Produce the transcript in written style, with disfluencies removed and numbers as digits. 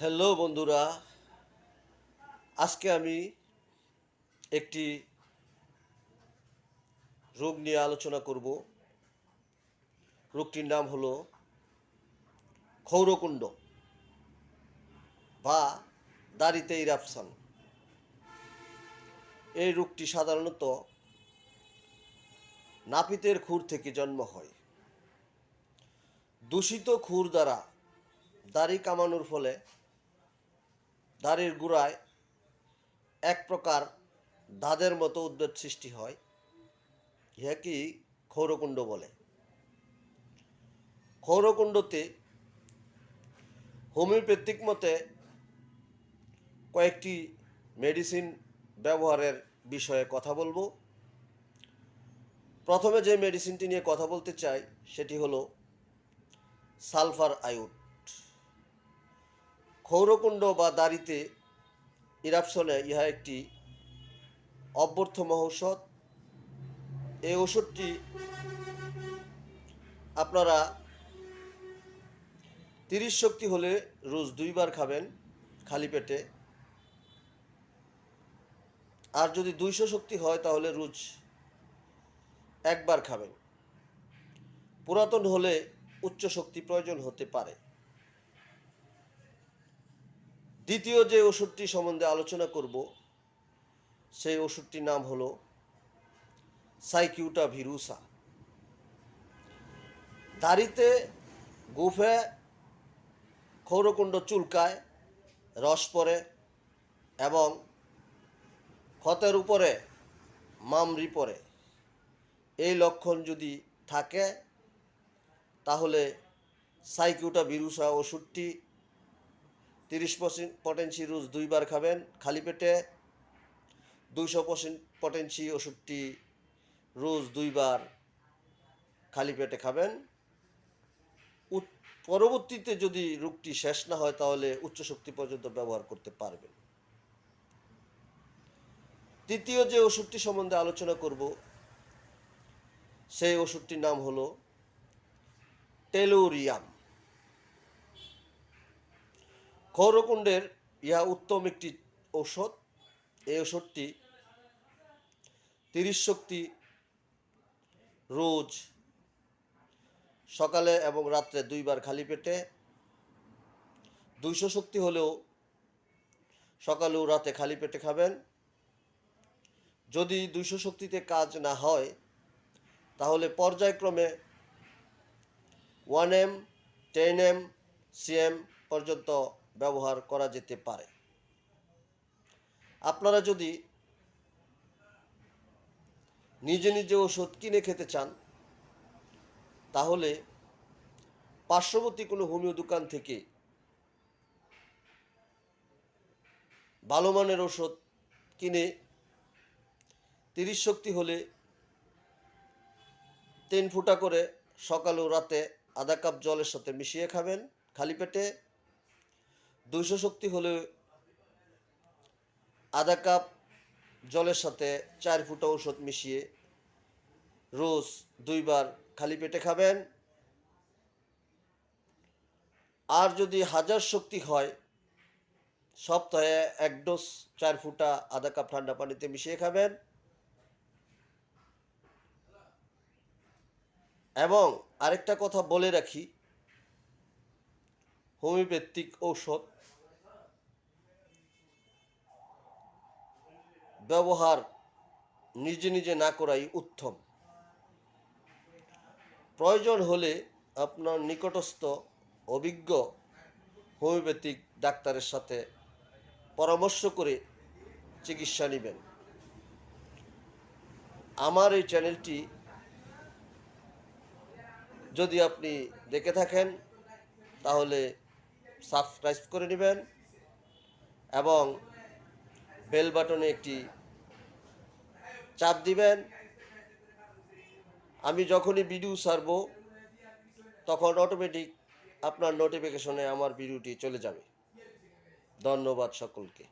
Hello বন্ধুরা, আজকে আমি একটি রোগ নিয়ে আলোচনা করব। রোগটির নাম হলো ক্ষৌরকুণ্ড বা দাড়িতে ইরাপশন। এই রোগটি সাধারণত নাপিতের খুর থেকে জন্ম হয়। দূষিত খুর দ্বারা দাড়ি কামানোর ফলে দাড়ির গোড়ায় এক প্রকার দাঁতের মতো উদ্ভিদ সৃষ্টি হয়। ইহাকে ক্ষৌরকুণ্ড বলে। ক্ষৌরকুণ্ডতে হোমিওপ্যাথিক মতে কয়েকটি মেডিসিন ব্যবহারের বিষয়ে কথা বলবো। প্রথমে যে মেডিসিনটি নিয়ে কথা বলতে চাই সেটি হলো সালফার আয়োড। ক্ষৌরকুণ্ড বা দাড়িতে ইরাপশনে ইহা একটি অভ্যর্থ ঔষধ। এই ওষুধটি আপনারা 30 শক্তি হলে রোজ 2 বার খাবেন খালি পেটে। আর যদি 200 শক্তি হয় তাহলে রোজ 1 বার খাবেন। পুরাতন হলে উচ্চ শক্তি প্রয়োজন হতে পারে। দ্বিতীয় যে ওষুধটি সম্বন্ধে আলোচনা করব সেই ওষুধটির নাম হলো সাইকিউটা ভিরুসা। দাড়িতে গোফে ক্ষৌরকুণ্ড চুলকায়, রস পড়ে এবং ক্ষতের উপরে মামরি পড়ে। এই লক্ষণ যদি থাকে তাহলে সাইকিউটা ভিরুসা ওষুধটি 30 পটেন্সি রোজ 2 বার খাবেন খালি পেটে। 200 পটেন্সি ওষুধটি রোজ 2 বার খালি পেটে খাবেন। পরবর্তীতে যদি রোগটি শেষ না হয় তাহলে উচ্চ শক্তি পর্যন্ত ব্যবহার করতে পারবেন। তৃতীয় যে ওষুধটি সম্বন্ধে আলোচনা করব সেই ওষুধটির নাম হলো টেলোরিয়াম। ক্ষৌরকুণ্ডের ইহা উত্তম একটি ঔষধ। এই ওষুধটি 30 শক্তি রোজ সকালে এবং রাত্রে 2 বার খালি পেটে। 200 শক্তি হলেও সকালে ও রাতে খালি পেটে খাবেন। যদি 200 শক্তিতে কাজ না হয় তাহলে পর্যায়ক্রমে 1 m, 10 m, cm পর্যন্ত ব্যবহার করা যেতে পারে। আপনারা যদি নিজে নিজে ওষুধ কিনে খেতে চান তাহলে পার্শ্ববর্তী কোনো হোমিও দোকান থেকে ভালো মানের ওষুধ কিনে 30 শক্তি হলে 3 ফুটা করে সকাল ও রাতে আধা কাপ জলের সাথে মিশিয়ে খাবেন খালি পেটে। 200 শক্তি হলে আধা কাপ জলের সাথে 4 ফুটা ওষুধ মিশিয়ে রোজ 2 বার খালি পেটে খাবেন। আর যদি 1000 শক্তি হয় সপ্তাহে 1 ডোজ 4 ফুটা আধা কাপ ঠান্ডা পানিতে মিশিয়ে খাবেন। এবং আরেকটা কথা বলে রাখি, হোমিওপ্যাথিক ঔষধ ব্যবহার নিজে নিজে না করাই উত্তম। প্রয়োজন হলে আপনার নিকটস্থ অভিজ্ঞ হোমিওপ্যাথিক ডাক্তারের সাথে পরামর্শ করে চিকিৎসা নেবেন। আমার এই চ্যানেলটি যদি আপনি দেখে থাকেন তাহলে সাবস্ক্রাইব করে নেবেন এবং বেল বাটনে একটি চাপ দিবেন। আমি যখনই ভিডিও ছাড়ব তখন অটোমেটিক আপনার নোটিফিকেশনে আমার ভিডিওটি চলে যাবে। ধন্যবাদ সকলকে।